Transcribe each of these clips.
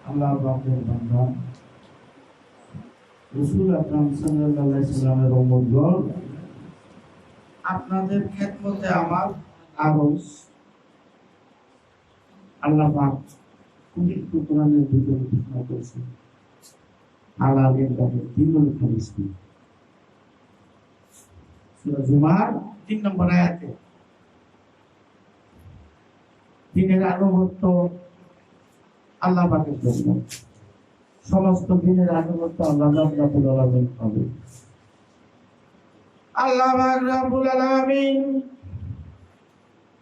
আল্লাহ পাকের বান্দা রাসূল আকরাম সাল্লাল্লাহু আলাইহি সাল্লামের উম্মতগণ, আপনাদের খেদমতে আমার আরজ আল্লাহ পাক পবিত্র কোরআনের ভিতরে ঘোষণা করেছেন হালালের ব্যাপারে দ্বিগুণ ফেরেশতা। সূরা জুমার 3 নম্বর আয়াতে দিনের আনুগত্য আল্লাহ পাকের জন্য, সমস্ত দিনের আনুগত্য আল্লাহ রাব্বুল আলামিন হবে। আল্লাহ রাব্বুল আলামিন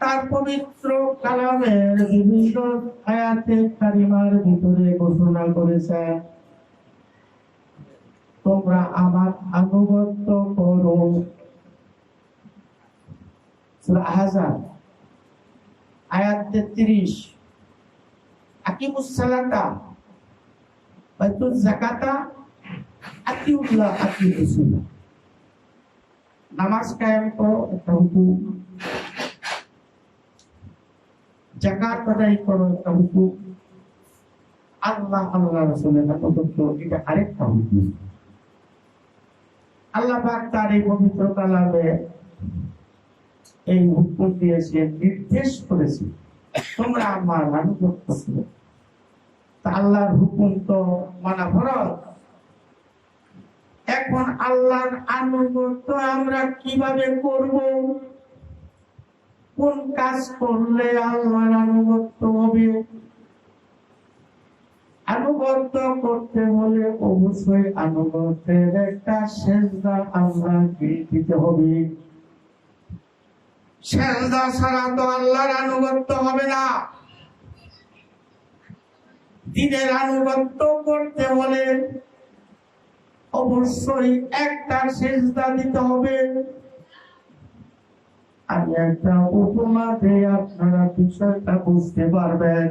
তার পবিত্র কালামের বিভিন্ন আয়াতে কারিমার ভিতরে ঘোষণা করেছেন, তোমরা আমার আনুগত্য করো। সূরা আহজাব আয়াত 33, আকিমুস সালাতা ওয়া আতুজ যাকাতা আতিউল্লাহ আতিউর রাসূল। নামাজ কায়েম করো, একটা হুকুম। যাকাত আদায় করো, একটা হুকুম। আল্লাহ রাসূলের আনুগত্য, এটা আরেকটা হুকুম। আল্লাহ পাক তার এই পবিত্র কালামে এই হুকুম দিয়েছে, নির্দেশ করেছে, তোমরা আমার আনুগত্য করো। তা আল্লাহর হুকুম তো মানা ফরজ। এখন আল্লাহর আনুগত্য আমরা কিভাবে করব? কোন কাজ করলে আল্লাহর আনুগত্য হবে? আনুগত্য করতে হলে অবশ্যই আনুগত্যের একটা সেজদা আল্লাহকে দিতে হবে। সেজদা ছাড়া তো আল্লাহর আনুগত্য হবে না। দিনের আনুগত্য করতে হলে অবশ্যই একটা সেজদা দিতে হবে। আমি একটা উপমা দিয়ে আপনারা বিষয়টা বুঝতে পারবেন।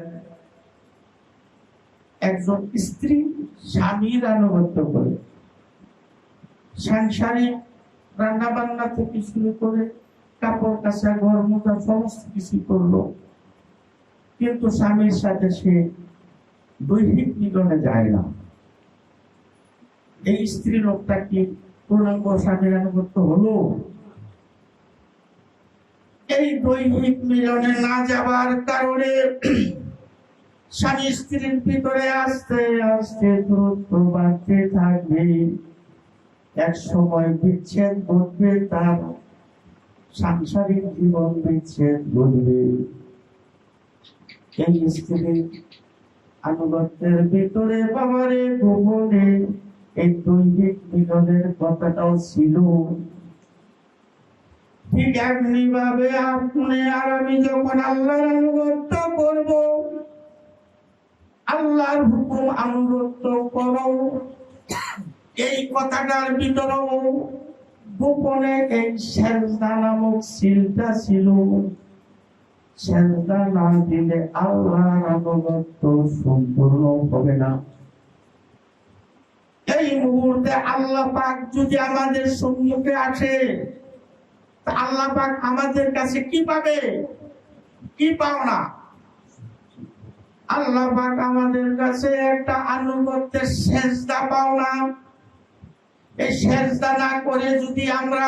একজন স্ত্রী স্বামীর আনুগত্য করে, সাংসারিক রান্না বান্না থেকে শুরু করে কাপড় কাচা, ঘর মোছা, সমস্ত কিছু করলো, কিন্তু স্বামীর সাথে সে দৈহিক মিলনে যায় না। এই স্ত্রী লোকটা কি পূর্ণাঙ্গ স্বামীর আনুগত্য হলো? এই দৈহিক মিলনে না যাবার কারণে স্বামী স্ত্রীর ভিতরে আস্তে আস্তে দূরত্ব বাড়তে থাকবে। এক সময় বিচ্ছেদ ঘটবে, তার সাংসারিক জীবন বিচ্ছেদ ঘটবে। এই স্ত্রীর আনুগত্যের ভিতরে বাবারে গোপনে এই দৈহিক মিলনের কথাটাও ছিল। ঠিক এমনি ভাবে আপনি আর আমি যখন আল্লাহর আনুগত্য করব, আল্লাহর হুকুম আনুগত্য করো, এই কথাটার ভিতরেও গোপনে এই সেজদা নামক সিলটা ছিল। সেজদা না দিলে আল্লাহর আনুগত্য সম্পূর্ণ হবে না। এই মুহূর্তে আল্লাহ পাক যদি আমাদের সম্মুখে আসে, তা আল্লাহ পাক আমাদের কাছে কি পাবে? কি পাও না? আল্লাহ পাক আমাদের কাছে একটা আনুগত্যের সেজদা পাও না। এই সেজদা না করে যদি আমরা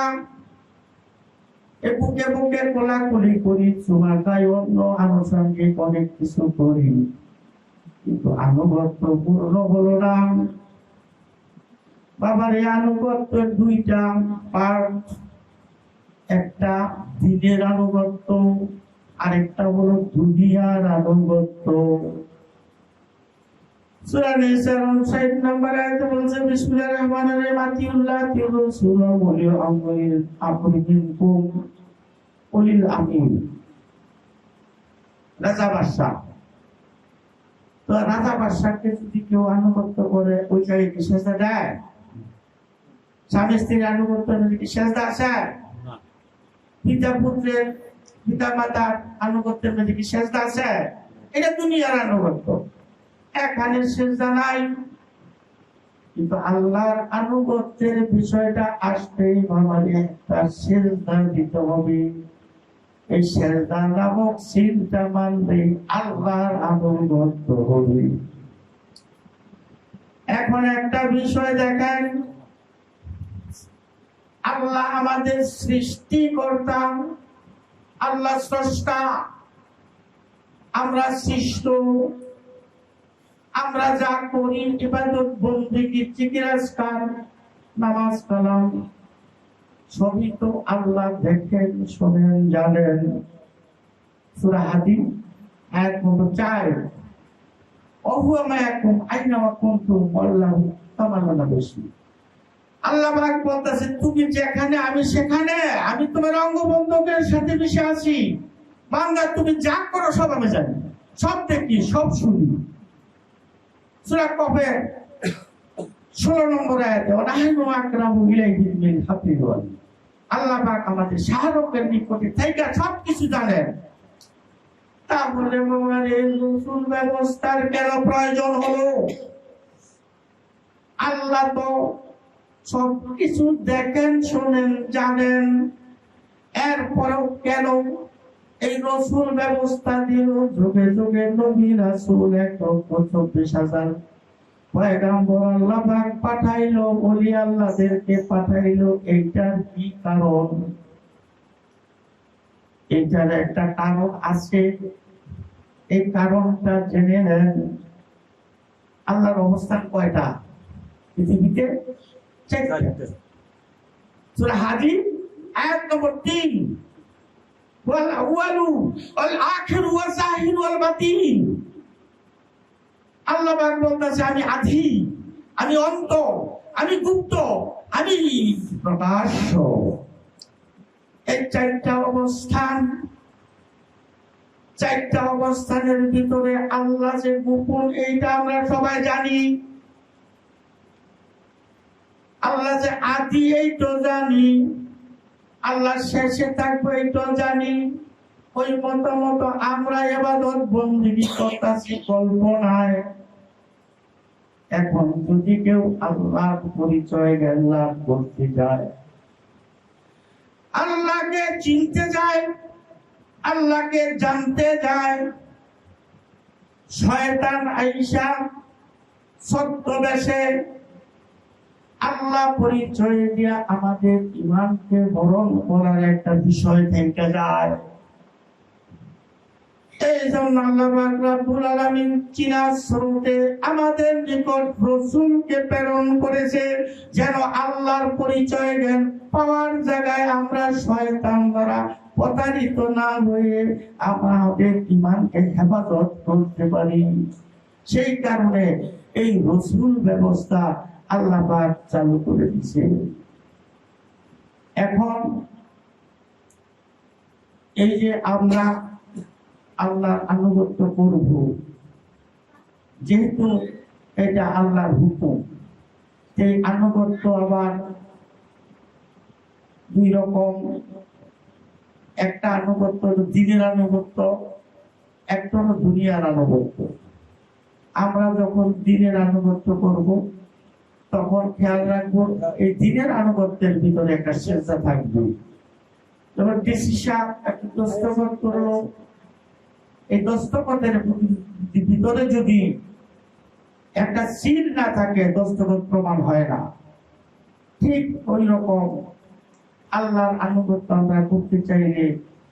বুকে বুকে কোলাকুলি করি, চুমা খাই, অন্য আনুষঙ্গিক অনেক কিছু করি, কিন্তু আনুগত্য পূর্ণ হলো না। বাবার এই আনুগত্যের দুইটা পার্ট, একটা দিনের আনুগত্য, আরেকটা হলো দুনিয়ার আনুগত্য। সূরা নিসার 59 নম্বর আয়াতে বলছে, বিসমিল্লাহির রহমানির রহিম, আতিউল্লাহ আতিউর রাসূল ওয়া উলিল আমরি মিনকুম উলিল আমির। রাজা বাদশাহ, তো রাজা বাদশাহকে যদি কেউ আনুগত্য করে, ওই জায়গায় কি সেজদা দেয়? স্বামী স্ত্রীর আনুগত্য কি সেজদা আছে? পিতা পুত্রের, পিতা মাতার আনুগত্যের মধ্যে কি সেজদা আছে? এটা দুনিয়ার আনুগত্য, এখানে সেজদা নাই। কিন্তু আল্লাহর আনুগত্যের বিষয়টা আসতেই আমাদের একটা সেজদা দিতে হবে। এই সেজদা নামক চিন্তা মানলে আল্লাহর আনুগত্য হবে। এখন একটা বিষয় দেখেন, আল্লাহ আমাদের সৃষ্টিকর্তা, আল্লাহ স্রষ্টা, আমরা সৃষ্ট। আমরা যা করি ইবাদত বন্দেগী জিকির আজকার নামাজ কালাম সবই তো আল্লাহ দেখেন, শোনেন, জানেন। সূরা হাদীদ আয়াত নম্বর 4, ওহুয়া মায়াকুম আইনামা কুনতুম ওয়াল্লাহু তামান্না বেশি। আল্লাহ পাক বলতেছে, তুমি যেখানে আমি সেখানে, আমি তোমার অঙ্গবন্ধকের সাথে মিশে আছি। বান্দা তুমি যা করো সব আমি জানি, সব দেখি, সব শুনি। সূরা কফের 16 নম্বর আয়াতে ওয়ানাহনু আকরামু ইলাইহি মিন হাবলিল ওয়ারিদ। আল্লাহ পাক আমাদের শাহরুখের নিকটে থেকে সবকিছু জানেন। তাহলে রাসূল ব্যবস্থার কেন প্রয়োজন হলো? আল্লাহ তো সবকিছু দেখেন, শোনেন, জানেন। এরপরেও কেন এই রাসূল ব্যবস্থা দিল? যুগে যুগে নবী রাসূল 1,24,000 পয়গম্বর আল্লাহ পাক পাঠাইলো, ওলি আল্লাহদেরকে পাঠাইলো। এইটার কি কারণ? এইটার একটা কারণ আছে। এই কারণটা জেনে নেন। আল্লাহর অবস্থান কয়টা পৃথিবীতে? 4টা। সূরা হাদীদ আয়াত নম্বর 3, ওয়াল আউয়ালু ওয়াল আখিরু ওয়াল যাহিরু ওয়াল বাতিন। আল্লাহ পাক বলতেছে, আমি আদি, আমি অন্ত, আমি গুপ্ত, আমি প্রকাশ্য। এই 4টা অবস্থান, 4টা অবস্থানের ভিতরে আল্লাহ যে গোপন, এইটা আমরা সবাই জানি। আল্লাহ যে আদি, এইটা জানি। আল্লাহ শেষে থাকবে, এইটা জানি। ওই মত আমরা ইবাদত বন্দেগী করতেছি কল্পনায়। এখন যদি কেউ আল্লাহর পরিচয় জ্ঞান লাভ করতে যায়, আল্লাহকে চিনতে যায়, আল্লাহকে জানতে যায়, শয়তান আইসা ছদ্মবেশে আল্লাহ পরিচয় দিয়া আমাদের ঈমানকে বরণ করার একটা বিষয় থেকে যায়। এই জন্য আল্লাহ পাক রব্বুল আলামিন চিনা স্রোতে আমাদের নিকট রাসূলকে প্রেরণ করেছে, যেন আল্লাহর পরিচয় জ্ঞান পাওয়ার জায়গায় আমরা শয়তান দ্বারা প্রতারিত না হয়ে আমাদের ঈমানকে হেফাজত করতে পারি। সেই কারণে এই রাসূল ব্যবস্থা আল্লাহ পাক চালু করে দিয়েছে। এখন এই যে আমরা আল্লাহর আনুগত্য করব, যেহেতু এটা আল্লাহর হুকুম, এই আনুগত্য আবার 2 রকম। একটা আনুগত্য হলো দ্বীনের আনুগত্য, একটা হলো দুনিয়ার আনুগত্য। আমরা যখন দ্বীনের আনুগত্য করব, তখন খেয়াল রাখবো এই দ্বীনের আনুগত্যের ভিতরে একটা সেজদা থাকবে। যেমন ডিসি সাহেব একটা দস্তখত করলো, এই দস্তখতের ভিতরে যদি একটা সিল না থাকে, দস্তখত প্রমাণ হয় না। ঠিক ওই রকম আল্লাহর আনুগত্য আমরা করতে চাইলে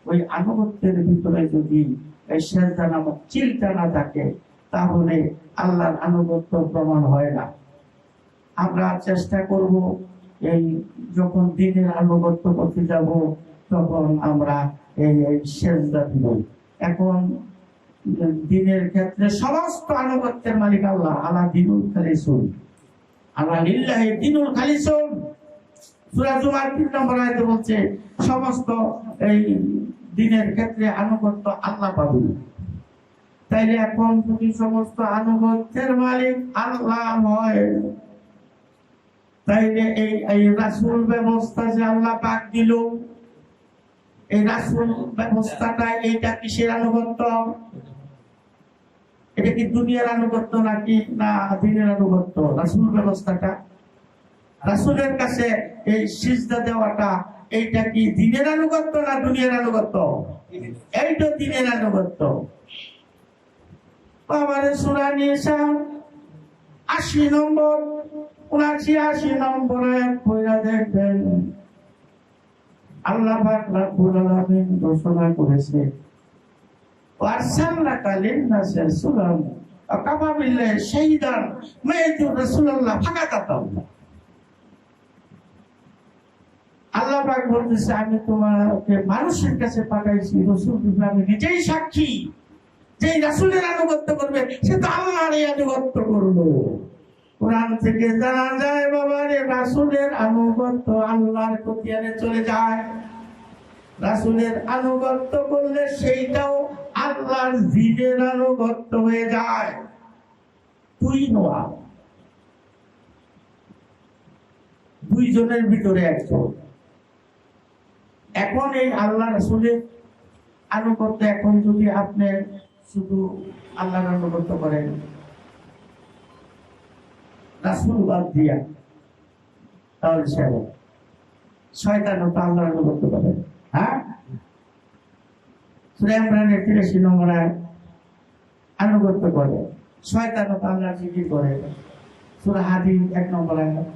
ওই আনুগত্যের ভিতরে যদি এই সেজদা নামক চিলটা না থাকে, তাহলে আল্লাহর আনুগত্য প্রমাণ হয় না। আমরা চেষ্টা করব এই যখন দ্বীনের আনুগত্য করতে যাব, তখন আমরা এই সেজদা দিব। এখন দ্বীনের ক্ষেত্রে সমস্ত আনুগত্যের মালিক আল্লাহ। আলা দীনুল খালিসুন, আলা লিল্লাহি দীনুল খালিসুন। সূরা জুমার 3 নম্বর আয়াতে বলছে সমস্ত এই দ্বীনের ক্ষেত্রে আনুগত্য আল্লাহ পাবে। তাইলে এখন যদি সমস্ত আনুগত্যের মালিক আল্লাহ হয়, তাইলে এই রাসূল ব্যবস্থা যে আল্লাহ পাক দিল, এই রাসূল ব্যবস্থাটা এইটা কিসের আনুগত্য? এটা কি দুনিয়ার আনুগত্য নাকি না দ্বীনের আনুগত্য? রাসূল ব্যবস্থাটা রাসূলের কাছে এই সিজদা দেওয়াটা এইটা কি দ্বীনের আনুগত্য না দুনিয়ার আনুগত্য? এইটা দ্বীনের আনুগত্য। বাবার সূরা নিসা 80 নম্বর 79 নম্বর আয়াত পড়া দেখবেন, আল্লাহ পাক রব্বুল আলামিন ঘোষণা করেছে, ওয়ারসালনাকা লিন-নাসি রাসূলান ওয়া কাফা বিল্লাহি শাহিদান মা ইয়াতু রাসূলুল্লাহ ফাকাতাল্লাহ। আল্লাহ পাক বলতেছে, আমি তোমাকে মানুষের কাছে পাঠাইছি, রাসূল রূপে আমি নিজেই সাক্ষী। যে রাসূলের আনুগত্য করবে সে তো আল্লাহর আনুগত্য করবে। কোরআন থেকে জানা যায় বাবারে, রাসূলের আনুগত্য আল্লাহর প্রতি চলে যায়। রাসূলের আনুগত্য করলে সেইটাও আল্লাহর দ্বীনের আনুগত্য হয়ে যায়। তুই নোয়া দুইজনের ভিতরে একজন। এখন এই আল্লাহ রাসূলের আনুগত্য, এখন যদি আপনি শুধু আল্লাহর আনুগত্য করেন রাসূল বাদ দিয়া, তাহলে শয়তানও তো আল্লাহর আনুগত্য করে। হ্যাঁ, সূরা ইমরানের 83 নম্বর আয়াত আনুগত্য করে, শয়তানও তো আল্লাহর জিকির করে। সূরা হাদীদ 1 নম্বর আয়াত।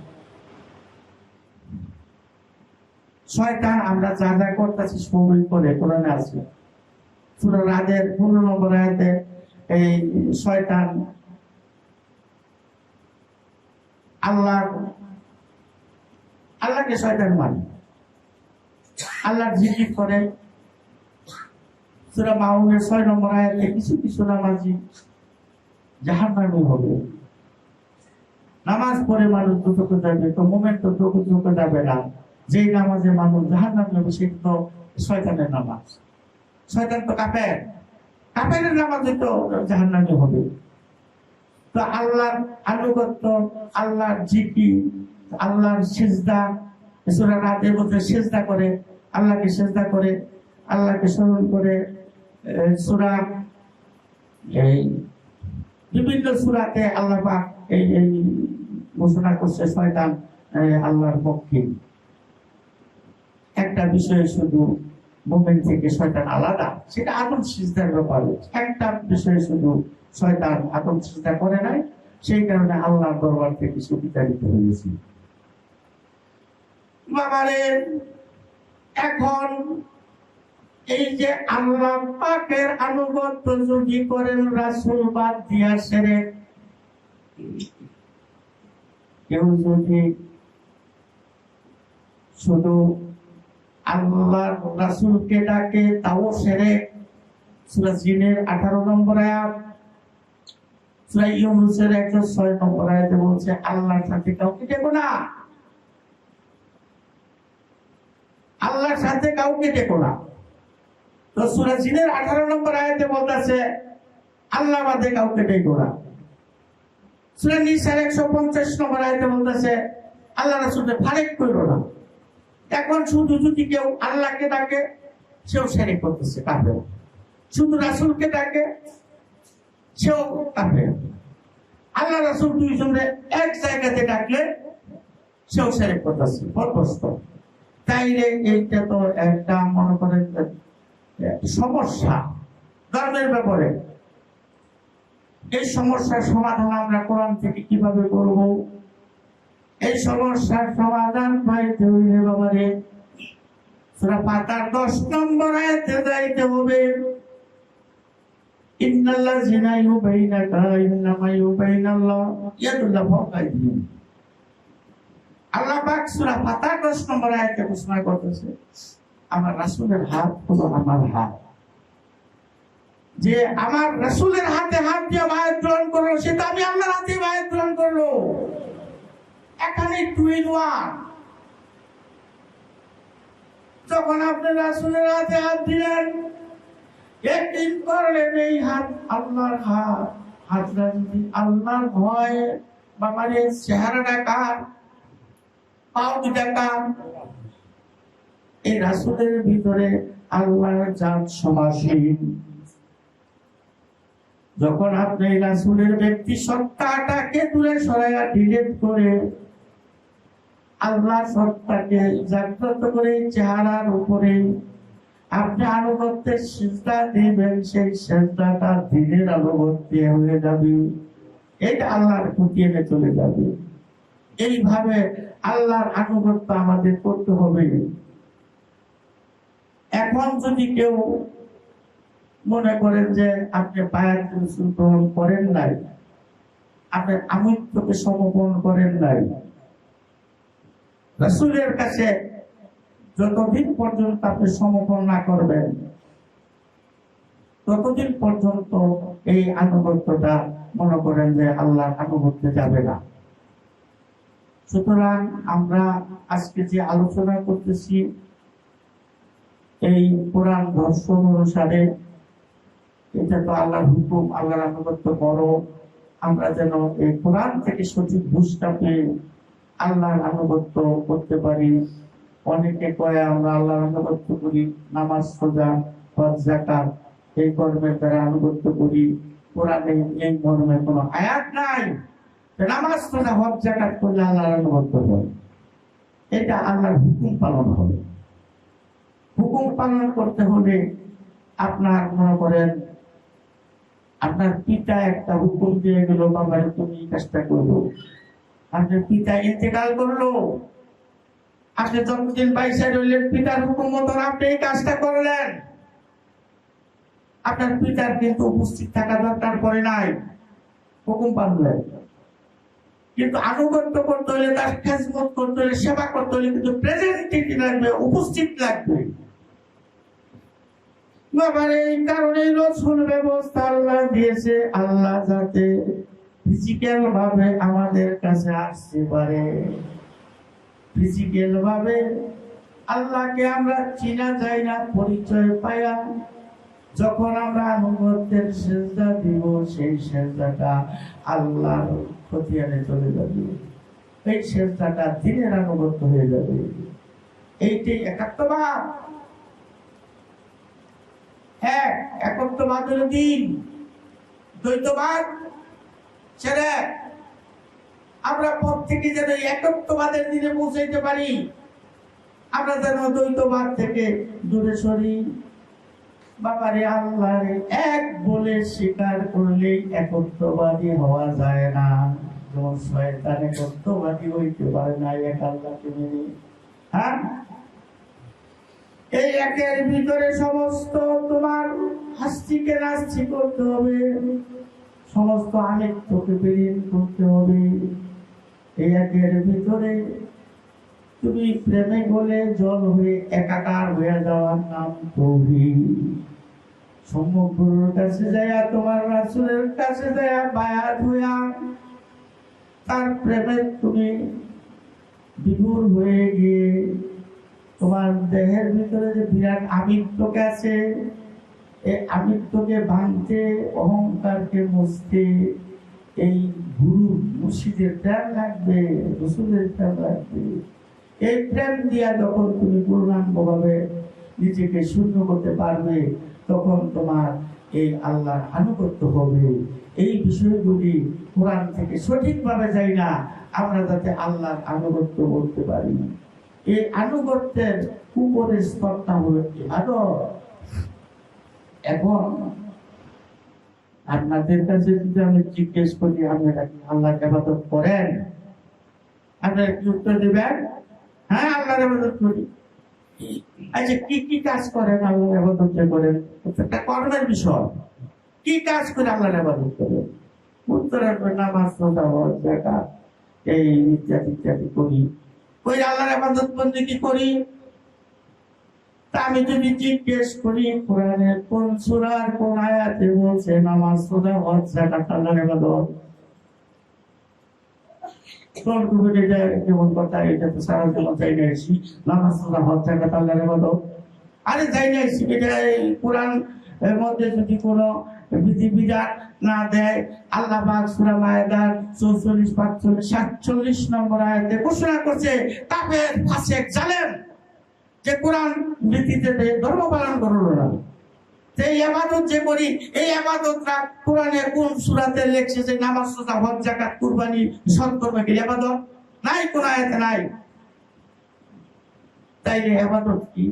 শয়তান আমরা যা যা করতেছি সবই করে, কোরআনে আছে। সূরা রাদের 15 নম্বর আয়াতে এই শয়তান আল্লাহকে শয়তান মানে, আল্লাহর জিকির করে। সূরা মাউনের 6 নম্বর আয়াতে কিছু কিছু নামাজি জাহান্নামী হবে। নামাজ পড়ে মানুষ দুটোকে যাবে, তো মোমেন্ট তো দুটোকে যাবে না। যেই নামাজে মানুষ জাহান্নামী হবে সেটা তো শয়তানের নামাজ। শয়তান তো কাফেরের নামাজে তো জাহান্নামী হবে। তো আল্লাহর আনুগত্য, আল্লাহর জিকির, আল্লাহর সিজদা, সূরা রাতে বলতে সিজদা করে, আল্লাহকে সিজদা করে, আল্লাহকে স্মরণ করে। সূরা এই বিভিন্ন সূরাতে আল্লাহ পাক এই ঘোষণা করছে শয়তান আল্লাহর পক্ষে। একটা বিষয় শুধু মুমিন থেকে শয়তান আলাদা, সেটা আদম সিজদার ব্যাপারে। একটা বিষয় শুধু শয়তান আদম সিজদা করে নাই, সেই কারণে আল্লাহর দরবার থেকে সুবিচারিত হয়েছে। বাবারে, এখন এই যে আল্লাহ পাকের আনুগত্য যদি করেন রাসূল বাদ দিয়া সেরে, কেউ যদি শুধু আল্লাহর রাসূলকে ডাকে তাও সেরে। সূরা জিনের 18 নম্বর আয়াত, সূরা ইউনূসের 106 নম্বর আয়াতে বলছে, আল্লাহর সাথে কাউকে ডেকো না, আল্লাহর সাথে কাউকে ডেকো না। তো সূরা জিনের 18 নম্বর আয়াতে বলতেছে আল্লাহ বাদে কাউকে ডেকো না। সূরা নিসার 150 নম্বর আয়াতে বলতেছে আল্লাহ রাসূলকে ফারেক করো না। এখন শুধু যদি কেউ আল্লাহকে ডাকে সেও শিরক করতেছে, কাফের। শুধু রাসূলকে ডাকে সেও কাফের। আল্লাহ রাসূল দুইজনে এক জায়গাতে ডাকলে সেও শিরক করতেছে, পরস্ত। তাইলে এইটা তো একটা মনে করেন সমস্যা ধর্মের ব্যাপারে। এই সমস্যার সমাধান আমরা কোরআন থেকে কিভাবে করব? এই সমস্যার সমাধান পাইতে হইলে বাবারে সূরা ফাতিহার 10 নম্বর আয়াতে যাইতে হবে। ইন্নাল্লাযিনা ইউবাইনাকা ইন্নামা ইউবাইনাল্লাহ ইয়াদুল্লাহ ফাওকা আইদিহিম। আল্লাহ পাক সূরা ফাতিহার 10 নম্বর আয়াতে ঘোষণা করতেছে, আমার রাসূলের হাত হলো আমার হাত। যে আমার রাসূলের হাতে হাত দিয়ে বায়াত গ্রহণ করলো, সেটা আমি আল্লাহর হাতে বায়াত গ্রহণ করলো। এখানে 2 in 1। যখন আপনি রাসূলের হাতে হাত দিলেন, একদিন করলেন এই হাত আল্লাহর হাত। হাতটা যদি আল্লাহর ভয় বাবারে, চেহারাটা কার, পাও দুটা কার, এই রাসূলের ভিতরে আল্লাহর জাত সমাসীন। যখন আপনি রাসূলের ব্যক্তি সত্তাটাকে দূরে সরাইয়া ডিলিট করে আল্লাহ সত্তাকে জাগ্রত করে চেহারার উপরে আপনি আনুগত্যের সিজদা দিবেন, সেই সিজদাটা দিনের আনুগত্যে হয়ে যাবে, এটা আল্লাহর প্রতি এনে চলে যাবে। এইভাবে আল্লাহর আনুগত্য আমাদের করতে হবে। এখন যদি কেউ মনে করেন যে আপনি বায়াত রাসূল গ্রহণ করেন নাই, আপনি আমিত্বকে সমর্পণ করেন নাই, রাসূলের কাছে যতদিন পর্যন্ত আপনি সমর্পণ না করবেন ততদিন পর্যন্ত এই আনুগত্যটা মনে করেন যে আল্লাহর আনুগত্যে যাবে না। সুতরাং আমরা আজকে যে আলোচনা করতেছি এই কোরআন দর্শন অনুসারে, এটা তো আল্লাহর হুকুম, আল্লাহর আনুগত্য করো। আমরা যেন এই কোরআন থেকে সঠিক বুঝটা পেয়ে আল্লাহর আনুগত্য করতে পারি। অনেকে কয় আমরা আল্লাহর আনুগত্য করি, নামাজ, রোজা, হজ, যাকাত এই কর্মের দ্বারা আনুগত্য করি। কোরআনে এই মর্মে কোনো আয়াত নাই নামাজ, রোজা, হজ, যাকাত করলে আল্লাহর আনুগত্য হয়। এটা আল্লাহর হুকুম পালন হবে। হুকুম পালন করতে হলে আপনার মনে করেন আপনার পিতা একটা হুকুম দিয়ে গেল, বাবা তুমি এই কাজটা করলো, আপনার পিতা ইন্তেকাল করলো, আপনি যতদিন বাইশে রইলেন পিতার হুকুম মতন আপনি এই কাজটা করলেন, আপনার পিতার কিন্তু উপস্থিত থাকা দরকার পড়ে নাই, হুকুম পাললেন। কিন্তু আনুগত্য করতে হলে, তার খেজমত করতে হলে, সেবা করতে হলে কিন্তু প্রেজেন্ট লাগবে, উপস্থিত লাগবে। বাবার এই কারণে রসুল ব্যবস্থা আল্লাহ দিয়েছে, আল্লাহ যাতে ফিজিক্যাল ভাবে আমাদের কাছে আসতে পারে, ফিজিক্যাল ভাবে আল্লাহকে আমরা চিনা যাই না, পরিচয় পাইয়া যখন আমরা আনুগত্যের সেজদা দিব, সেই সেজদাটা আল্লাহর খতিয়ানে চলে যাবে, এই সেজদাটা দিনের আনুগত্য হয়ে যাবে। এইটাই একাত্মবাদ। হ্যাঁ, একত্ববাদ হলো দিন, দ্বৈতবাদ ছেড়ে আমরা প্রত্যেকে যেন একত্ববাদের দিনে পৌঁছাইতে পারি, আমরা যেন দ্বৈতবাদ থেকে দূরে সরি। বাবারে আল্লাহরে এক বলে স্বীকার করলেই একত্ববাদী হওয়া যায় না, যেমন শয়তান একত্ববাদী হইতে পারে না এক আল্লাহকে মেনে। হ্যাঁ, এই একের ভিতরে সমস্ত তোমার হাস্তিকে নাস্তি করতে হবে, সমস্ত আমিত্বকে বিলীন করতে হবে। এই একের ভিতরে তুমি প্রেমে গলে জল হয়ে একাকার হয়ে যাওয়ার নাম তৌহিদ। সম্মুখ গুরুর কাছে যাইয়া, তোমার রাসূলের কাছে যাইয়া বায়াত হইয়া তার প্রেমে তুমি বিভোর হয়ে গিয়ে তোমার দেহের ভিতরে যে বিরাট আমিত্বকে আছে, এই আমিত্বকে ভাঙতে, অহংকারকে মুছতে এই গুরু মুর্শিদের প্রেম লাগবে, রাসূলের প্রেম লাগবে। এই প্রেম দিয়া যখন তুমি পূর্ণাঙ্গভাবে নিজেকে শূন্য করতে পারবে, তখন তোমার এই আল্লাহর আনুগত্য হবে। এই বিষয়গুলি কোরআন থেকে সঠিকভাবে যাই না, আমরা যাতে আল্লাহর আনুগত্য করতে পারি। এই আনুগত্যের উপরের স্তরটা হলো ইবাদত। এখন আপনাদের কাছে যদি আমি জিজ্ঞেস করি আপনারা কি আল্লাহর ইবাদত করেন, আপনারা কি উত্তর দিবেন? হ্যাঁ, আল্লাহর ইবাদত করি। আচ্ছা, কি কি কাজ করেন আল্লাহর ইবাদত যে করেন? একটা কর্মের বিষয়। কি কাজ করে আল্লাহর ইবাদত করেন? উত্তর আসবে নামাজ, রোজা, হজ, যাকাত এই ইত্যাদি ইত্যাদি করি। ওই আল্লাহর ইবাদত বন্দেগী করি। তা আমি যদি জিজ্ঞেস করি কোরআনের কোন সূরার কোন আয়াতে বলছে নামাজ, রোজা, হজ, যাকাত আল্লাহর ইবাদত, কোন গুরুর এটা কেমন কথা? এটা তো সারা জীবন চাই নিয়েছি, নামাজ, রোজা, হজ, যাকাত আল্লাহর ইবাদত। আরে যাই নিয়েছি, এটা কোরআন এর মধ্যে যদি কোনো বিধিবিধান না দেয়, আল্লাহ পাক সূরা মায়েদার 44, 45, 47 নম্বর আয়াতে ঘোষণা করছে কাফের, ফাসিক, জালেম যে কোরআন নীতিতে ধর্ম পালন করলো না। এই ইবাদত যে করি, এই ইবাদতটা কোরআনে কোন সূরাতে লেখছে যে নামাজ, রোজা, হজ, যাকাত, কুরবানি, সৎকর্ম কি ইবাদত? নাই, কোন আয়াতে নাই। তাইলে আবাদত কি?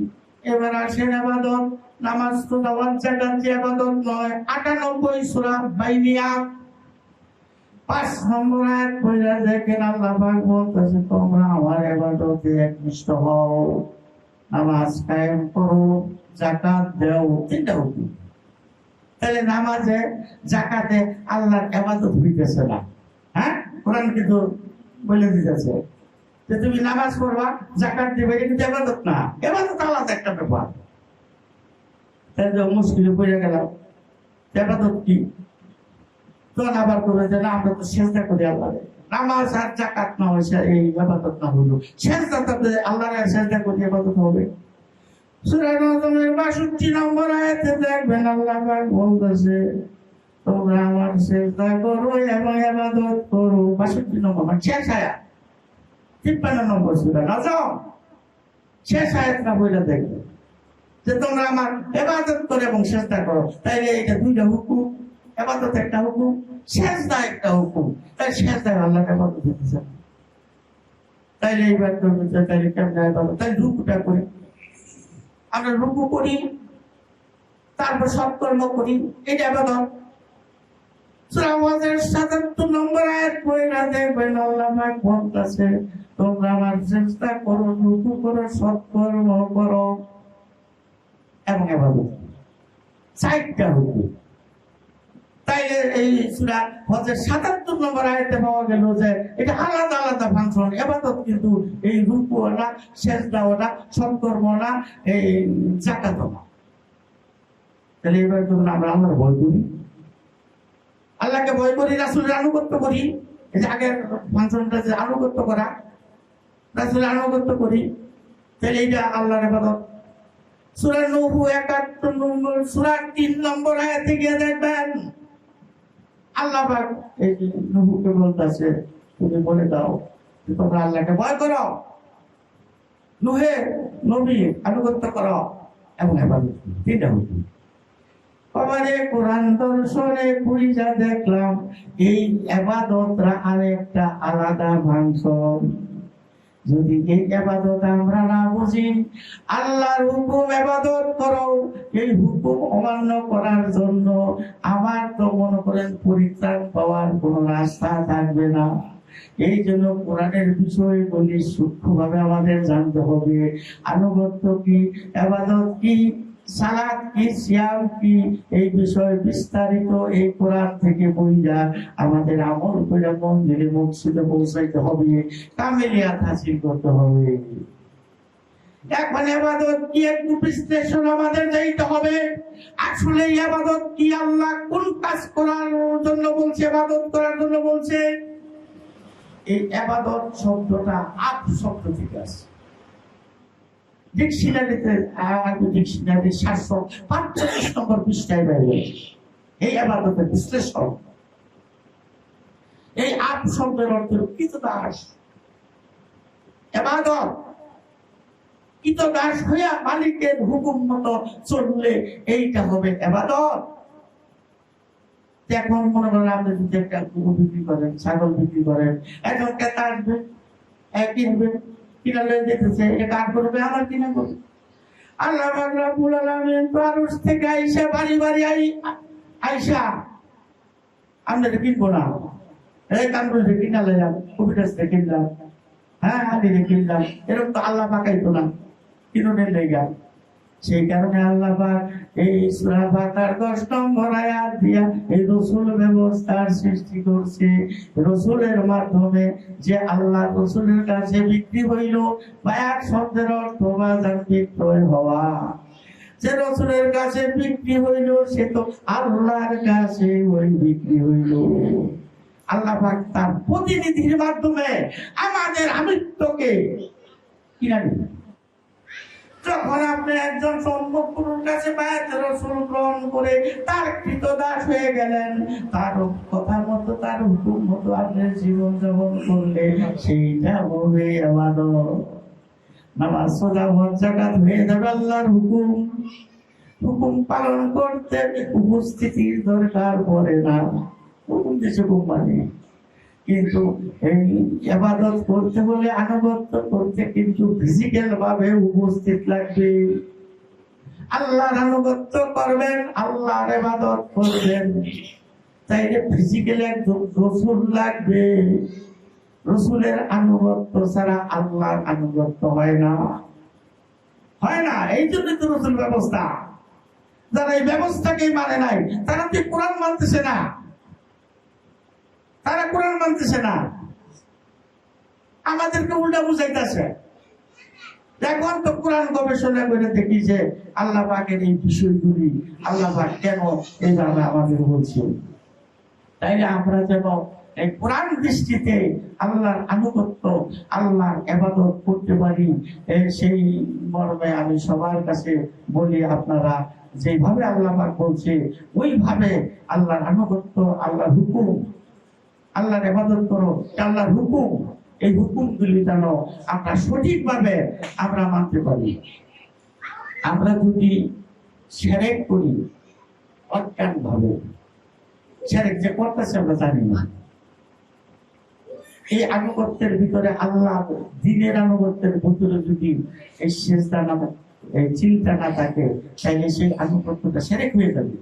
এবার আসেন আবাদত। নামাজ তো দেওয়ার জাকাত যে আবাদত নয়। 98 সূরা বাইনিয়া 5 নম্বর আয়াত পড়া দেখেন আল্লাহ পাক বলতেছে তোমরা আমার ইবাদতে একনিষ্ঠ হও, নামাজ কায়েম করো, যাকাত দাও। তিনটা হুকুম। তাহলে নামাজে যাকাতে আল্লাহর ইবাদত হইতেছে না। হ্যাঁ, কোরআন কিন্তু বলে দিতেছে যে তুমি নামাজ পড়বা, যাকাত দিবে, এটা কিন্তু ইবাদত না। ইবাদত আলাদা একটা ব্যাপার। তাহলে মুশকিলে পড়ে গেলাম, ইবাদত কি? তখন আবার করবে যে না, আমরা তো সেজদা করি আল্লাহরে। নামাজ আর যাকাত না হয়েছে এই ইবাদত না হইল, সেজদাতে আল্লাহরে সেজদা করি ইবাদত হবে। সূরা নজমের 62 নম্বর আয়াতে দেখবেন আল্লাহ পাক বলতেছে তোমরা আমার সেজদা করো এবং ইবাদত করো। 62 নম্বর মানে শেষ আয়াত। 53 নম্বর সূরা নজম শেষ আয়াতটা বইলা দেখবে যে তোমরা আমার ইবাদত করো এবং সেজদা করো। তাইলে এটা দুইটা হুকুম, ইবাদত একটা হুকুম, সেজদা একটা হুকুম। তাই সেজদায় আল্লাহকে ইবাদত দিতেছে। তাইলে এইবার করবে যে তাইলে কেমন ইবাদত? তাই রুকুটা করি, আমরা রুকু করি, তারপর সৎকর্ম করি, এটা ইবাদত। সূরা ওয়াজের 77 নম্বর আয়াত পড়া দেখবেন আল্লাহ পাক বলতেছে তোমরা আমার সেজদা করো, রুকু করো, সৎকর্ম করো এবং ইবাদত। 4টা হুকুম। তাইলে এই সূরা হজের 77 নম্বর আয়াতে পাওয়া গেল যে এটা আলাদা আলাদা ফাংশন। ইবাদত কিন্তু এই রুকুও না, সেজদাও না, সৎকর্ম না, এই যাকাতও না। তাহলে এবার যখন আমরা আল্লাহর ভয় করি, আল্লাহকে ভয় করি, রাসূলের আনুগত্য করি, এই যে আগের ফাংশনটা যে আনুগত্য করা, রাসূলের আনুগত্য করি, তাহলে এইটা আল্লাহর ইবাদত। সূরা নূহ 71 নম্বর সূরা 3 নম্বর আয়াতে গিয়ে দেখবেন আল্লাহ পাক এই নূহকে বলতেছে তুমি বলে দাও যে তোমরা আল্লাহকে ভয় করো, নূহে নবী আনুগত্য করো এবং ইবাদত করো। তিনটা হুকুম। আমাদের কোরআন দর্শনে বুঝা দেখলাম এই ইবাদতরা আরেকটা আলাদা ফাংশন। যদি এই ইবাদত আমরা না বুঝি, আল্লাহর হুকুম ইবাদত করো, এই হুকুম অমান্য করার জন্য আমার তো মনে করেন পরিত্রাণ পাওয়ার কোনো রাস্তা থাকবে না। এই জন্য কোরআনের বিষয়গুলি সূক্ষ্মভাবে আমাদের জানতে হবে। আনুগত্য কি, ইবাদত কি, সালাত কি, সিয়াম কি, এই বিষয় বিস্তারিত এই কোরআন থেকে বুঝা আমাদের আমল করে মন্দিরে মসজিদে পৌঁছাইতে হবে, কামিলিয়াত হাসিল করতে হবে। এখন ইবাদত কি একটু বিশ্লেষণ আমাদের যাইতে হবে। আসলে ইবাদত কি, আল্লাহ কোন কাজ করার জন্য বলছে, ইবাদত করার জন্য বলছে? এই ইবাদত শব্দটা আপ শব্দ থেকে আসে। ডিকশনারিতে আরবি ডিকশনারি 745 নম্বর পৃষ্ঠায় বাইরে এই ইবাদতের বিশ্লেষণ। এই আপ শব্দের অর্থ কৃতদাস। ইবাদত কৃতদাস হইয়া মালিকের হুকুম মতো চললে এইটা হবে ইবাদত। এখন মনে করেন আপনি যদি একটা গরু বিক্রি করেন, ছাগল বিক্রি করেন, একজন ক্রেতা আসবে, কিনবে, কিনা লয়ে যেতেছে, এটা কার করবে? আমার কিনা করবে। আল্লাহ পাক রব্বুল আলামিন পারস থেকে আইসা বাড়ি বাড়ি আইসা আমরা কিনবো না, এই কামরুল কিনা লইলাম, কবিরাজ থেকে কিনলাম, হ্যাঁ হাতিরে কিনলাম, এরকম তো আল্লাহ পাকাইতো না, কিনুনের লেগা। সেই কারণে আল্লাহ পাক এই সূরা ফাতিহার 10 নম্বর আয়াত দিয়া এই রাসূল ব্যবস্থার সৃষ্টি করছে। রাসূলের মাধ্যমে যে আল্লাহ রাসূলের কাছে বিক্রি হইল, বায়াত শব্দের অর্থ বাজার বিক্রয় হওয়া। যে রাসূলের কাছে বিক্রি হইল সে তো আল্লাহর কাছে ওই বিক্রি হইল। আল্লাহ পাক তার প্রতিনিধির মাধ্যমে আমাদের আমিত্বকে কিনা দিলেন। যখন আপনি একজন সম্পর্কের কাছে বায়াতে রাসূল গ্রহণ করে তার কৃতদাস হয়ে গেলেন, তার কথা মতো, তার হুকুম মতো আপনি জীবন যাপন করলে সেইটা হবে ইবাদত। নামাজ, রোজা, হজ, যাকাত হয়ে যাবে আল্লাহর হুকুম। হুকুম পালন করতে উপস্থিতির দরকার পড়ে না। হুকুম দিছে হুকুম মানে কিন্তু এই ইবাদত করতে হলে আনুগত্য করতে কিন্তু ফিজিক্যাল ভাবে উপস্থিত লাগবে। আল্লাহর আনুগত্য করবেন, আল্লাহর ইবাদত করবেন, তাইলে ফিজিক্যালি একজন রসুল লাগবে। রসুলের আনুগত্য ছাড়া আল্লাহর আনুগত্য হয় না, হয় না। এই জন্য তো রসুল ব্যবস্থা। যারা এই ব্যবস্থাকেই মানে নাই, তারা তো কোরআন মানতেছে না, তারা কোরআন মানতেছে না, আমাদেরকে উল্টা বুঝাইতেছে। এখন তো কোরআন গবেষণা করে দেখি যে আল্লাহ পাকের এই বিষয়গুলি আল্লাহ পাক কেন এইভাবে আমাদের বলছে। তাইলে আমরা যেন এই কোরআন দৃষ্টিতে আল্লাহর আনুগত্য, আল্লাহর ইবাদত করতে পারি, সেই মর্মে আমি সবার কাছে বলি, আপনারা যেভাবে আল্লাহ পাক বলছে ওইভাবে আল্লাহর আনুগত্য, আল্লাহর হুকুম, আল্লাহর ইবাদত করো, আল্লাহর হুকুম, এই হুকুমগুলি যেন আমরা সঠিকভাবে আমরা মানতে পারি। আমরা যদি শিরক করি অজ্ঞান ভাবে, শিরক যে করতেছে আমরা জানি না, এই আনুগত্যের ভিতরে আল্লাহ দ্বীনের আনুগত্যের ভিতরে যদি এই সিজদা নামক এই চিন্তা না থাকে, তাইলে সেই আনুগত্যটা শিরক হয়ে যাবে।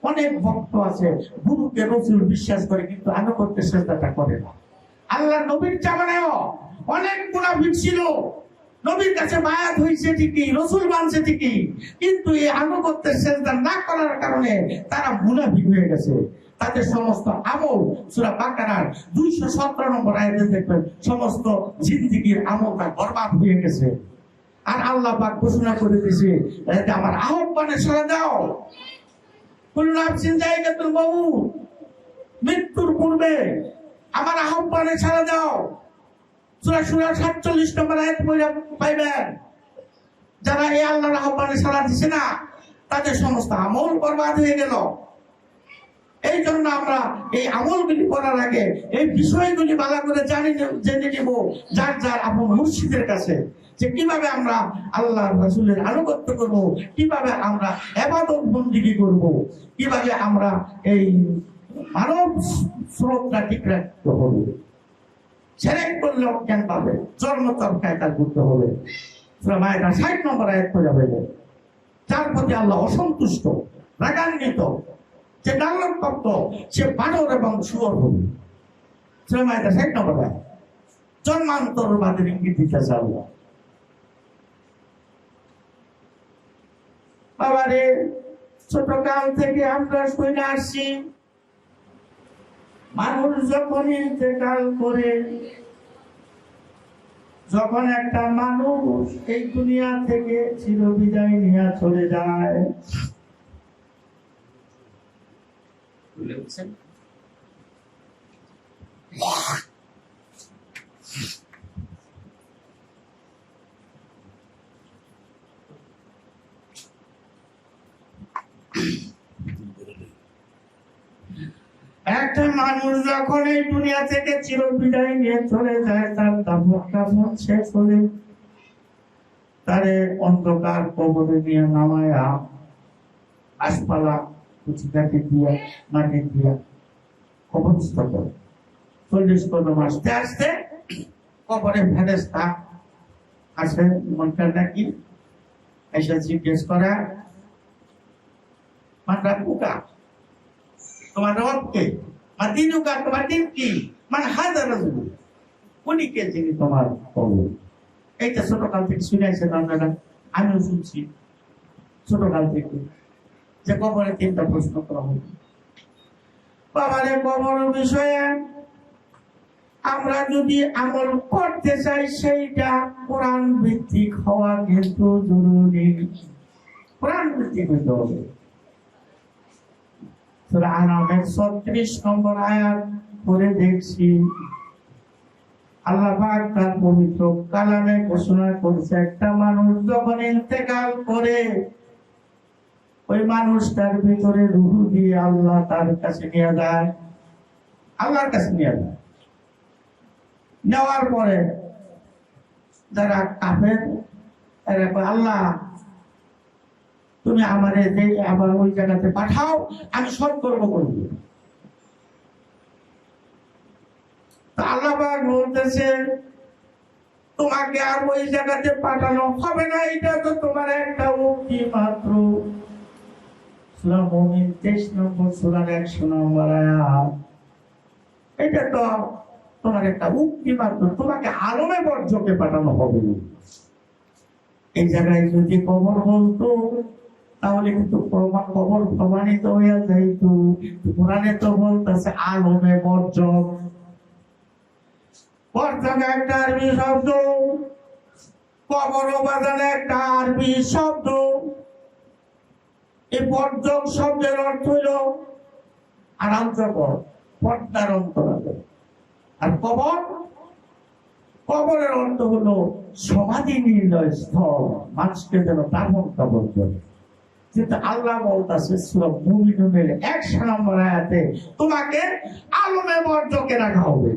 অনেক ভক্ত আছে গুরুকে রসুল বিশ্বাস করে কিন্তু আনুগত্যের সিজদাটা করে না। আল্লাহ নবীর জামানায়ও অনেক মুনাফিক ছিল, নবীর কাছে বায়াত হয়েছে ঠিকই, রসুল মানছে ঠিকই, কিন্তু এই আনুগত্যের সিজদা না করার কারণে তারা মুনাফিক হয়ে গেছে। তাদের সমস্ত আমল সূরা বাকারার 217 নম্বর আয়াতে দেখবেন সমস্ত জিন্দেগির আমলটা বরবাদ হয়ে গেছে। আর আল্লাহ পাক ঘোষণা করে দিয়েছে, আমার আহ্বানে সাড়া দাও, কুল্লু নাফসিন যায়গাতুল মাউত, মৃত্যুর পূর্বে আমার আহ্বানে সাড়া দাও। সূরা শুরা 47 নম্বর আয়াত পড়ে পাইবেন। যারা এই আল্লাহর আহ্বানে সাড়া দিছে না, তাদের সমস্ত আমল বরবাদ হয়ে গেল। এই জন্য আমরা এই আমলগুলি করার আগে এই বিষয়গুলি ভালো করে জেনে নিব যার যার আপন মুর্শিদের কাছে, যে কিভাবে আমরা আল্লাহ রাসূলের আনুগত্য করব, কিভাবে আমরা ইবাদত বন্দেগী করব, কিভাবে আমরা এই মানব স্রোতটা ঠিক রাখতে হবে। শিরক করলে অজ্ঞান পাবে, জন্মতরকায় তার করতে হবে। সূরা মায়েদা 60 নম্বর আয়াত পড়ে যাবে। যার প্রতি আল্লাহ অসন্তুষ্ট, রাগান্বিত, যে লালনপ্রাপ্ত, সে বানর এবং শুয়োর হবে। সূরা মায়েদা 60 নম্বর আয়াত। জন্মান্তরবাদের ইঙ্গিত দিতেছে আল্লাহ। বাবারে, ছোট কাল থেকে আমরা শুনে আসছি, মানুষ যখন ইন্তেকাল করে, যখন একটা মানুষ এই দুনিয়া থেকে চিরবিদায় নিয়ে চলে যায়, একটা মানুষ যখন এই দুনিয়া থেকে চিরবিদায় নিয়ে চলে যায়, তার দাফন শেষ হলে তারে অন্ধকার কবরে নিয়ে নামায়া গাছপালা কুচিকাটি দিয়া মাটি দিয়া কবরস্থ করে। 40 কদম আসতে আসতে কবরে ফেরেশতা আসে, মনটা নাকি এসে জিজ্ঞেস করা, মানরা পোকা, তোমার রব কে? মাদিনুকা, তোমার দিন কি? মানে হাজার রাজুল, উনি কে যিনি তোমার কবর? এইটা ছোটকাল থেকে শুনে আসছেন আপনারা, আমিও শুনছি ছোটকাল থেকে, যে কবরে 3টা প্রশ্ন করা হবে। বাবারে, কবর বিষয়ে আমরা যদি আমল করতে চাই, সেইটা কোরআন ভিত্তিক হওয়া কিন্তু জরুরি। কোরআন ভিত্তিক হইতে হবে। সূরা আনামের 36 নম্বর আয়াত পড়ে দেখছি, আল্লাহ পাক তার পবিত্র কালামে ঘোষণা করেছে, একটা মানুষ যখন ইন্তেকাল করে, ওই মানুষটার ভিতরে রূহ দিয়ে আল্লাহ তার কাছে নিয়ে যায়, আল্লাহর কাছে নিয়ে যায়। নেওয়ার পরে যারা কাফের, এরা কয়, আল্লাহ তুমি আমারে আবার ওই জায়গাতে পাঠাও, আমি সৎকর্ম করব। আল্লাহ পাক বলতেছে তোমাকে আর ওই জায়গাতে পাঠানো হবে না, এটা তো তোমার একটা উক্তি মাত্র। সূরা মুমিন 23 নম্বর সূরার 100 নম্বর আয়াত। এটা তো তোমার একটা উক্তি মাত্র, তোমাকে আলমে বর্জকে পাঠানো হবে না। এই জায়গায় যদি কবর বলতো তাহলে কিন্তু প্রমাণ কবর প্রমাণিত হইয়া যাইতো। কোরআনে তো বলতেছে আলমে বর্জক। বর্জক একটা আরবি শব্দ, কবর বাজানে একটা আরবি শব্দ। এই বর্জক শব্দের অর্থ হইল আরাম জগৎ, পর্দার অন্তরালে। আর কবর, কবরের অর্থ হলো সমাধি নির্ণয় স্থল, মানুষকে যেন দাফন কাফন করে। কিন্তু আল্লাহ বলতেছে সূরা মুমিনুনের 100 নম্বর আয়াতে তোমাকে আলমে বর্জকে রাখা হবে।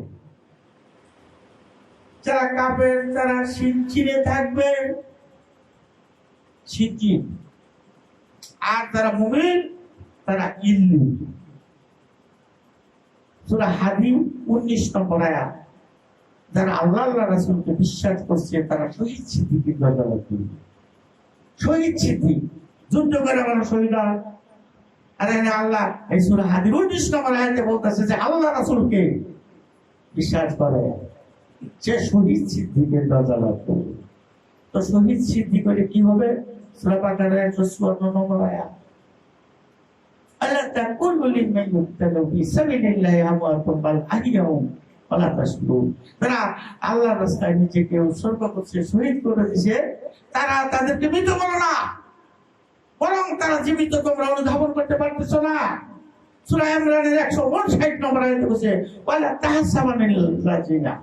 যারা কাফের তারা সিজ্জিনে থাকবে, সিজ্জিন। আর যারা মুমিন তারা ইল্লিন। সূরা হাদীদ 19 নম্বর আয়াত। যারা আল্লাহ রাসূলকে বিশ্বাস করছে তারা শহীদ সিদ্দিকের দরজা লাভ করবে। শহীদ সিদ্দিক যুদ্ধ করে আমরা শহীদ হয়। আর আল্লাহ এই সূরা হাদীদ 19 নম্বর আয়াতে বলতেছে যে আল্লাহ রাসূলকে বিশ্বাস করে সে শহীদ সিদ্দিকের দরজা লাভ করবে। তো শহীদ সিদ্দিক হলে কি হবে? সূরা বাকারার 154 নম্বর আয়াত। আল্লাহ তাকুলু লিমান ইউকতালু ফি সাবিলিল্লাহি আমওয়াতুন বাল আহইয়াউন ওয়ালা তাশকুরুন। তারা আল্লাহর রাস্তায় নিজেকে উৎসর্গ করছে, শহীদ করে দিয়েছে, তারা তাদেরকে মৃত বলো না, বরং তারা জীবিত, তোমরা অনুধাবন করতে পারতেছো না। সূরা ইমরানের 159 নম্বর আয়াতে বলছে ওয়ালা তাহসাবানিল্লাযিনা।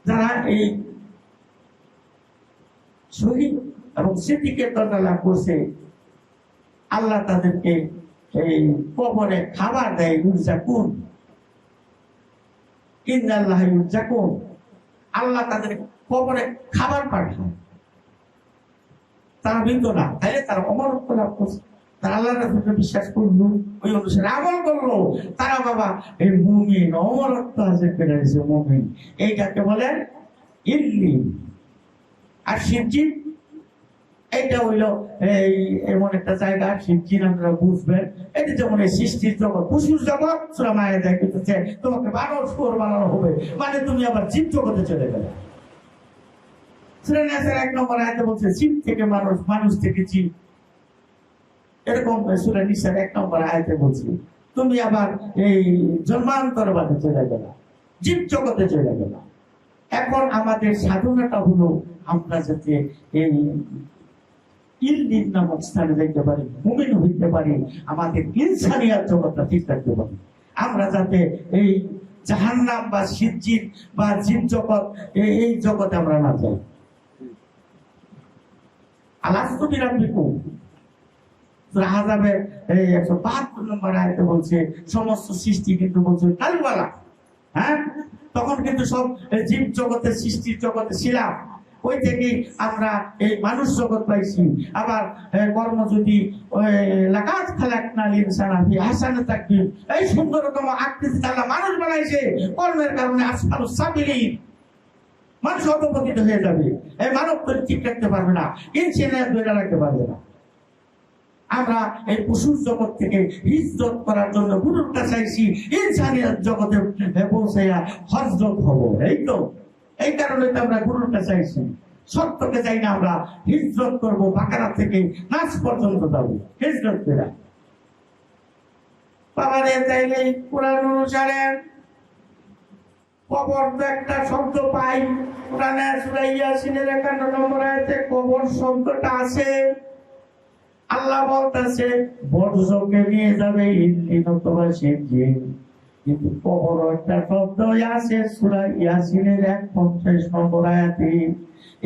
যারা এই শহীদ এবং সিদ্দিকের দরজা লাভ করছে আল্লাহ তাদেরকে এই কবরে খাবার দেয়। ইউরজাকুন, ইন্নাল্লাহা ইউরজাকুন। আল্লাহ তাদের কবরে খাবার পাঠায়। তারা মৃত না, তাইলে তারা অমরত্ব লাভ করছে। তারা আল্লাহ রাসূলকে বিশ্বাস করলো, ওই অনুসারে আমল করলো, তারা বাবা এই মুমিন, অমরত্ব হাসিল করে নিয়েছে মুমিন। এইটাকে বলে ইল্লিন। আর সিজ্জিন এইটা হইলো এই এমন একটা জায়গা, সিজ্জিন আপনারা বুঝবেন। এটা যেমন এই সৃষ্টির জগৎ, পশুর জগৎ। সূরা মায়েদা দেখতেছে তোমাকে বানর শুয়োর বানানো হবে, মানে তুমি আবার জীব জগতে চলে গেলে। সূরা নাসের 1 নম্বর আয়াতে বলছে জীব থেকে মানুষ, মানুষ থেকে জীব। এরকম সূরা নিসার 1 নম্বর আয়াতে বলছে তুমি আবার এই জন্মান্তরবাদে চলে গেলা, জীব জগতে চলে গেলা। এখন আমাদের সাধনাটা হলো আমরা যাতে এই ইল্লিন নামক স্থানে যাইতে পারি, মুমিন হইতে পারি, আমাদের ইনসানিয়াত জগৎটা ঠিক রাখতে পারি। আমরা যাতে এই জাহান্নাম বা সিজ্জিন বা জীব জগৎ, এই জগতে আমরা না যাই। আলাস্তু বিরাব্বিকুম সূরা আহজাবের 172 নম্বর আয়াতে বলছে সমস্ত সৃষ্টি কিন্তু বলছে কালওয়ালা। হ্যাঁ, তখন কিন্তু সব জীব জগতের সৃষ্টির জগতে ছিলাম, ওই থেকে আমরা এই মানুষ জগৎ পাইছি। আবার কর্ম যদি লাকাত খালাকনাল ইনসানা ফি আহসানি তাকওয়িম, এই সুন্দরতম আকৃতি আল্লাহ মানুষ বানাইছে। কর্মের কারণে আসফালুস সাবিলিন, মানুষ অধঃপতিত হয়ে যাবে। এই মানব ঠিক রাখতে পারবে না, ইনসানিয়াত ধরে রাখতে পারবে না। আমরা এই পশুর জগৎ থেকে হিজরত করার জন্য গুরুর কাছে আইছি, ইনসানিয়াত জগতে পৌঁছাইয়া হযরত হব। এই তো এই কারণে তো আমরা গুরুর কাছে আইছি। সত্যকে চাই না, আমরা হিজরত করব, বাকারা থেকে নাচ পর্যন্ত যাব হিজরত করে। বাবারে চাইলে কোরআন অনুসারে কবর তো একটা শব্দ পাই। কোরআনে সূরা ইয়াসিনের 51 নম্বর আয়াতে কবর শব্দটা আছে। আল্লাহ বলতেছে বর্জকে নিয়ে যাবে ইল্লিন অথবা সিজ্জিন, কিন্তু কবর একটা শব্দ আছে সূরা ইয়াসিনের 51 নম্বর আয়াতে।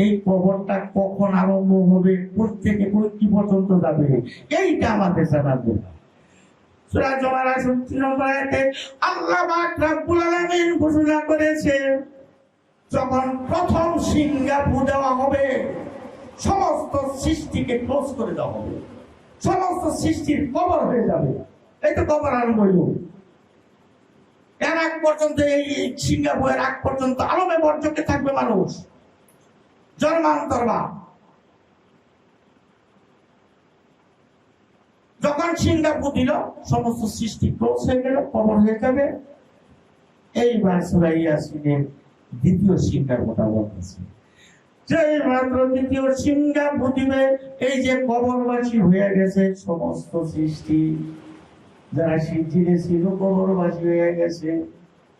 এই কবরটা কখন আরম্ভ হবে, প্রত্যেকে কি পর্যন্ত যাবে, এইটা আমাদের জানা দরকার। সূরা জুমার 60 নম্বর আয়াতে আল্লাহ পাক রব্বুল আলামিন ঘোষণা করেছে যখন প্রথম সিংহা ফু দেওয়া হবে সমস্ত সৃষ্টিকে ক্লোজ করে দেওয়া হবে, সমস্ত সৃষ্টির কবর হয়ে যাবে। এই তো কবর আরম্ভ হইল। এর আগ পর্যন্ত এই সিঙ্গাপুরের আগ পর্যন্ত আলমে বর্জকে থাকবে মানুষ জন্মান্তরবা। যখন সিঙ্গাপুর দিল সমস্ত সৃষ্টি ক্লোজ হয়ে গেল, কবর হয়ে যাবে। এইবার সূরা ইয়াসিনের দ্বিতীয় সিঙ্গার কথা বলতেছে, যে মাত্র দ্বিতীয় সিঙ্গাপুর দিবে, এই যে কবরবাসী হয়ে গেছে সমস্ত সৃষ্টি, যারা সিজিরে ছিল কবরবাসী হয়ে গেছে।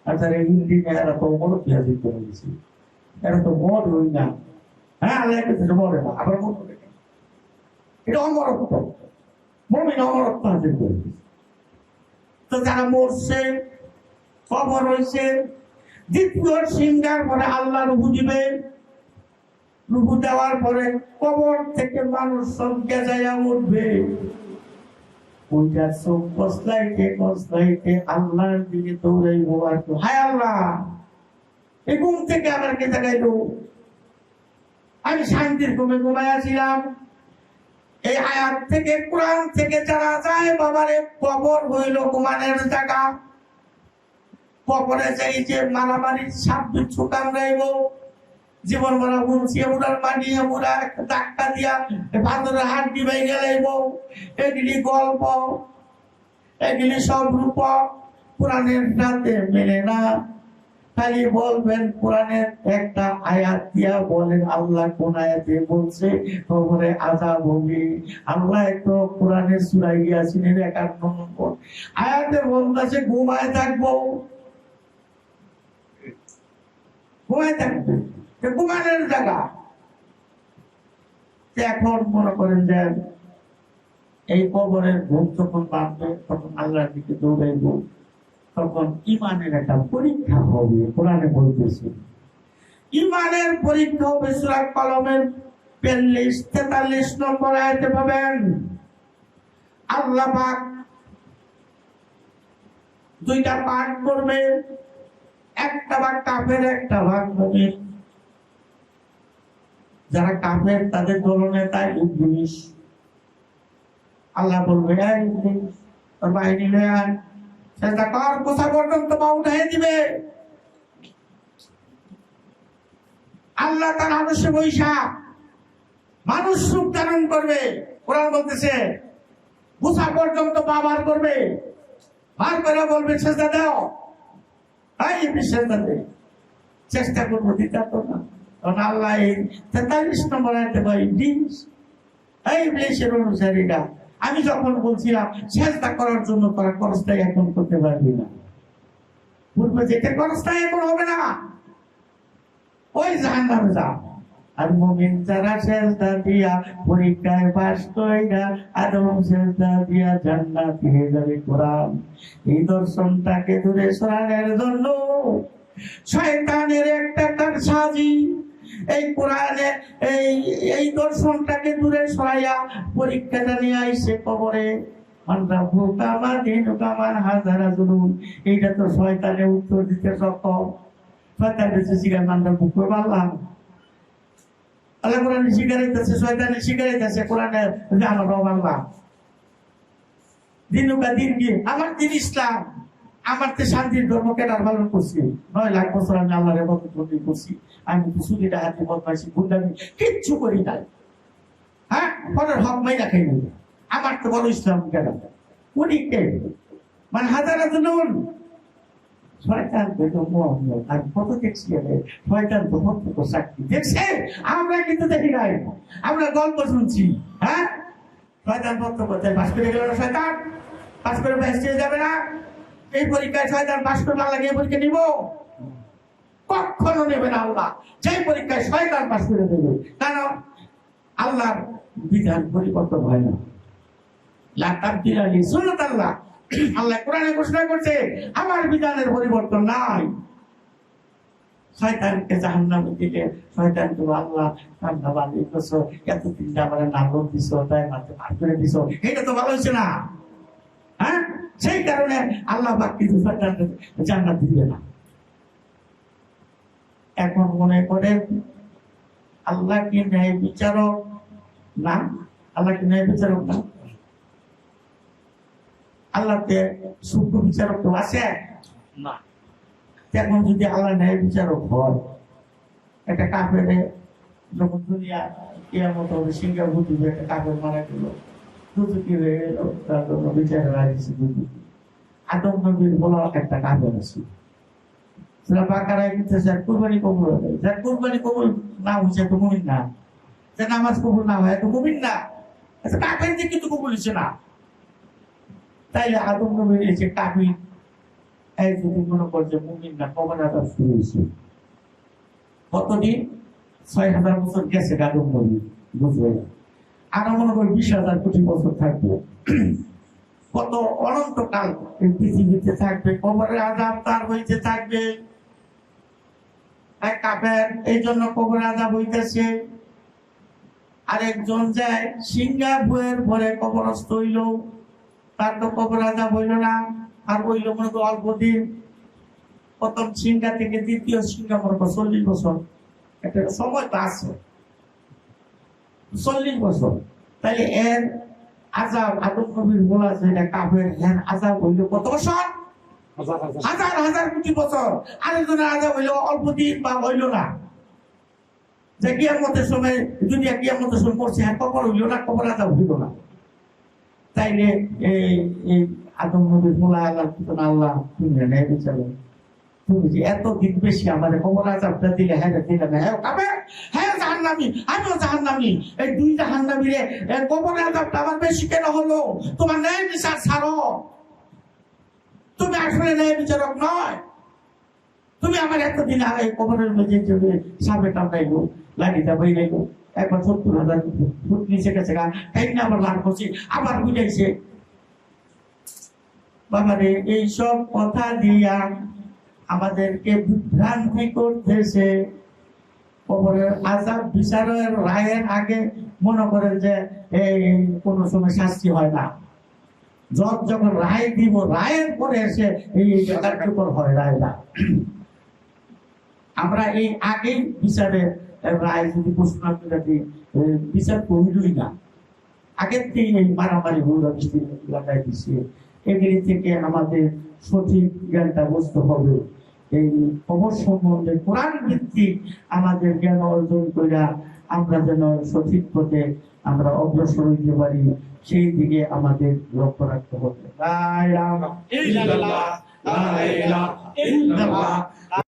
আর তারা ইন্ডিয়া এরা তো অমরত করে গেছে, এরা তো মর হই না। হ্যাঁ, আল্লাহ মরে না, আবার মর হবে, এটা অমরত্ব। মুমিন অমরত্ব হাজির করে দিয়েছে। তো যারা মরছে কবর হয়েছে, দ্বিতীয় সিঙ্গার পরে আল্লাহ রুহু দিবে। রুহু দেওয়ার পরে কবর থেকে মানুষ সব গেজাইয়া উঠবে। ওইটা চোখ কসলাইতে কসলাইতে আল্লাহর দিকে দৌড়াইবো, আর তো হায় আল্লাহ এই ঘুম থেকে আমার কে জাগাইলো, আমি শান্তির ঘুমে ঘুমাইয়াছিলাম। এই আয়াত থেকে কোরআন থেকে জানা যায় বাবারে কবর হইল ঘুমানের জায়গা। কবরে যাই যে মারামারির সাপ বিচ্ছু কামড়াইব, জীবন মারা বলছি ওনার বানিয়ে ওরা ধাক্কা দিয়া ভাতরের হাত ডিবাই গেলাইব। এগুলি গল্প, এগুলি সব রূপক, কোরআনের সাথে মেলে না। খালি বলবেন কোরআনের একটা আয়াত দিয়া বলেন আল্লাহ কোন আয়াতে বলছে কবরে আযাব হবে। আল্লাহ তো কোরআনের সূরা ইয়াসিনের 51 নম্বর আয়াতে বলতেছে ঘুমায় থাকবো, ঘুমায় থাকবো, ঘুমানোর জায়গা। এখন মনে করেন যে এই কবরের ঘুম যখন বাঁধবে তখন আল্লাহর দিকে দৌড়াইব, তখন ইমানের একটা পরীক্ষা হবে। কোরআনে বলতেছে ইমানের পরীক্ষা হবে। সূরা কলমের 42-43 নম্বর আয়াতে পাবেন আল্লাহ পাক দুইটা পাঠ করবে, একটা ভাগ কাফের, একটা ভাগ মুমিন। যারা কাফের তাদের দলনেতা ইবলিস। আল্লাহ বলবে এই ইবলিস তোর বাহিনী লয়ে আয়, সেটা কর, কোথা পর্যন্ত পা উঠাই দিবে। আল্লাহ তার আদর্শে বৈশা মানুষ রূপ ধারণ করবে। কোরআন বলতেছে কোথা পর্যন্ত পা বার করবে, বার করে বলবে সেজদা দাও। এই সেজদা দে, চেষ্টা করবো দিতে তো না। কারণ আল্লাহ এই 43 নম্বর আয়াতে বলে ইবলিস, এই ইবলিসের অনুসারীরা আমি যখন বলছিলাম সেজদা করার জন্য তারা খরচটাই এখন করতে পারবি না, পূর্বে যেটা খরচটাই এখন হবে না, ওই জাহান্নামে যা। আর মুমিন যারা সেজদা দিয়া পরীক্ষায় পাস কইরা আদম সেজদা দিয়া জান্নাত পেয়ে যাবে। কোরআন এই দর্শনটাকে দূরে সরানোর জন্য শয়তানের একটা তার সাজি এই কোরআনে এই দর্শনটাকে দূরে সরাইয়া পরীক্ষাটা নিয়ে আইসে কবরে। এইটা তো শয়তানে উত্তর দিতে সক্ষম। শয়তান শিকার মানটা বুক করে পারলাম। আল্লাহ কোরআনে শিকারাইতেছে, শয়তানে শিকারাইতেছে কোরআনে আমার আল্লাহ দিনুকা দিন কি আমার দিন ইসলাম, আমার তো শান্তির ধর্ম কেনার পালন করছি। 9 লাখ বছর আমি আল্লাহর ইবাদত করছি, আমি তো সুদিটা হাতে বদমাইশি গুন্ডামি কিচ্ছু করি নাই। হ্যাঁ, পরের হক মাইনা খাই নাই। আমার তো বড় ইসলাম কেন উনি কে মানে হাজার হাজার নুন শয়তান বেটো মোহাম্মদ। আমি কত দেখছি শয়তান তো প্রত্যেক সাক্ষী দেখছে, আমরা কিন্তু দেখি নাই, আমরা গল্প শুনছি। হ্যাঁ, শয়তান প্রত্যেক পাশ করে গেল না, শয়তান পাশ করে বেঁচে যাবে না। এই পরীক্ষায় শয়তান পাশ করবে আল্লাহ এই পরীক্ষা নিব কখনো নেবে না আল্লাহ। যেই পরীক্ষায় শয়তান পাশ করে দেবে, কারণ আল্লাহর বিধান পরিবর্তন হয় না। আল্লাহ আল্লাহ কোরআনে ঘোষণা করছে আমার বিধানের পরিবর্তন নাই। শয়তানকে জাহান্নামে দিলে শয়তান তো আল্লাহ কান্না বাঁধিয়ে দিছো, এতদিন আমার নাগর দিছো, তাই মাঝে পার করে দিছো, এটা তো ভালো হচ্ছে না। হ্যাঁ, সেই কারণে আল্লাহ পাক কিন্তু শয়তানকে জান্নাত দিবে না। এখন মনে করে আল্লাহ কি ন্যায় বিচারক না? আল্লাহ কি ন্যায় বিচারক না? আল্লাহতে সূক্ষ্ম বিচারক তো আছে না। এখন যদি আল্লাহ ন্যায় বিচারক হয়, একটা কাফেরে যখন দুনিয়া কিয়ামত হবে, সিঙ্গাপুর দিবে, একটা কাফের মারা গেল, দুদুকি হয়ে গেল, তার জন্য বিচারে রাখছে দুদুকি। আদম নবীর বলা একটা কাফের আছে, সেটা বাকারায় কিন্তু যার কুরবানি কবুল হবে, যার কুরবানি কবুল না হয়েছে তো মুমিন না, যে নামাজ কবুল না হয় তো মুমিন না, আচ্ছা কাফের যে কিন্তু কবুল হয়েছে না। তাইলে আদম নবীর এই যে কাফির, এই যদি মনে করছে মুমিন না, কবর আযাব শুরু হয়েছে। কতদিন? ৬,০০০ বছর গেছে আদম নবী, বুঝবে। আরো মনে করি ২০,০০০ কোটি বছর থাকবে, কত অনন্তকাল এই পৃথিবীতে থাকবে, কবরের আযাব তার হইতে থাকবে। এক কাফের এই জন্য কবরের আযাব হইতেছে। আরেকজন যায় সিঙ্গাপুরের পরে কবরস্থ হইল, তার তো কবর আযাব হইল না, আর হইল মনে করো অল্প দিন। প্রথম সিঙ্গা থেকে দ্বিতীয় সিঙ্গা মনে করো ৪০ বছর, একটা সময় তো আছে ৪০ বছর। তাইলে এর আযাব আদম নবীর বলা যেটা কাফের, এর আযাব হইল কত বছর? হাজার হাজার কোটি বছর। আরেকজনের আযাব হইল অল্প দিন বা হইল না, যে কিয়ামতের সময় দুনিয়া কিয়ামতের সময় পড়ছে, হ্যাঁ কবর হইল না, কবর আযাব হইল না। তাইলে এই আদম নবীর বলা আল্লাহ আল্লাহ তুমি নেই বিচারে, তুমি যে এতদিন বেশি আমাদের কবর আযাবটা দিলে, হ্যাঁ দিলে না, হ্যাঁ কাফের, হ্যাঁ জাহান্নামী, আমিও জাহান্নামী, এই দুই জাহান্নামী রে কবর আযাবটা আমার বেশি কেন হলো? তোমার ন্যায় বিচার ছাড়ো, তুমি আসলে ন্যায় বিচারক নয়। তুমি আমার এতদিন আগে কবরের মধ্যে যে সাপে টানাইলো, লাঠিটা বইলাইলো, একবার ৭০,০০০ ফুট নিচে গেছে গা, না আবার লাভ করছি, আবার বুঝাইছে। বাবারে এইসব কথা দিয়া আমাদেরকে বিভ্রান্তি করতেছে। কবরের আযাব বিচারের রায়ের আগে মনে করেন যে এই কোনো সময় শাস্তি হয় না, জজ যখন রায় দিব, রায়ের পরে এসে এই কার্যকর হয় রায়টা। আমরা এই আগেই বিচারের রায় যদি প্রশ্ন দিই, বিচার করিলই না, আগের থেকে এই মারামারি হুড়া বৃষ্টি লাগাই দিচ্ছে। এগুলি থেকে আমাদের সঠিক জ্ঞানটা বুঝতে হবে। এই খবর সম্বন্ধে কোরআন ভিত্তিক আমাদের জ্ঞান অর্জন করে আমরা যেন সঠিক পথে আমরা অগ্রসর হইতে পারি, সেই দিকে আমাদের লক্ষ্য রাখতে হবে। লা ইলাহা ইল্লাল্লাহ, লা ইলাহা ইল্লাল্লাহ।